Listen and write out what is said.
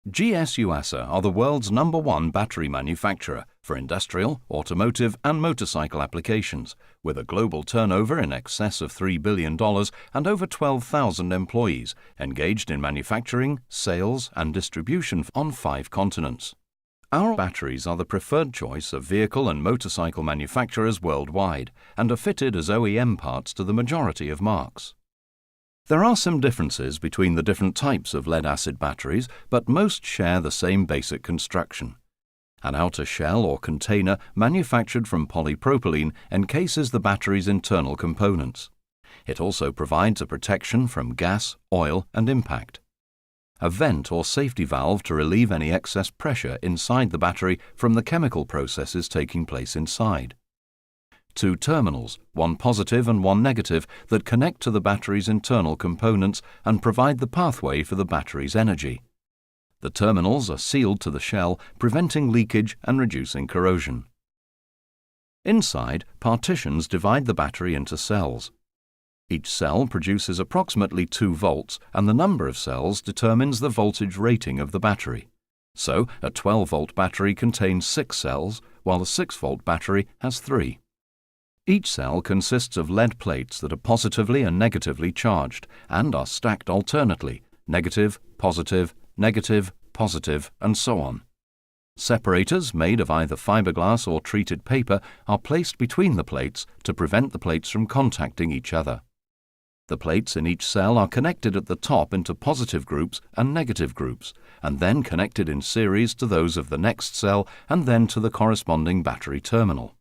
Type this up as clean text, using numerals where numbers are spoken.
Yuasa are the world's #1 battery manufacturer for industrial, automotive and motorcycle applications, with a global turnover in excess of $3 billion and over 12,000 employees engaged in manufacturing, sales and distribution on 5 continents. Our batteries are the preferred choice of vehicle and motorcycle manufacturers worldwide and are fitted as OEM parts to the majority of marques. There are some differences between the different types of lead-acid batteries, but most share the same basic construction. An outer shell or container manufactured from polypropylene encases the battery's internal components. It also provides a protection from gas, oil and impact. A vent or safety valve to relieve any excess pressure inside the battery from the chemical processes taking place inside. 2 terminals, one positive and one negative, that connect to the battery's internal components and provide the pathway for the battery's energy. The terminals are sealed to the shell, preventing leakage and reducing corrosion. Inside, partitions divide the battery into cells. Each cell produces approximately 2 volts, and the number of cells determines the voltage rating of the battery. So, a 12-volt battery contains 6 cells, while a 6-volt battery has 3. Each cell consists of lead plates that are positively and negatively charged and are stacked alternately, negative, positive, negative, positive, and so on. Separators made of either fiberglass or treated paper are placed between the plates to prevent the plates from contacting each other. The plates in each cell are connected at the top into positive groups and negative groups, and then connected in series to those of the next cell and then to the corresponding battery terminal.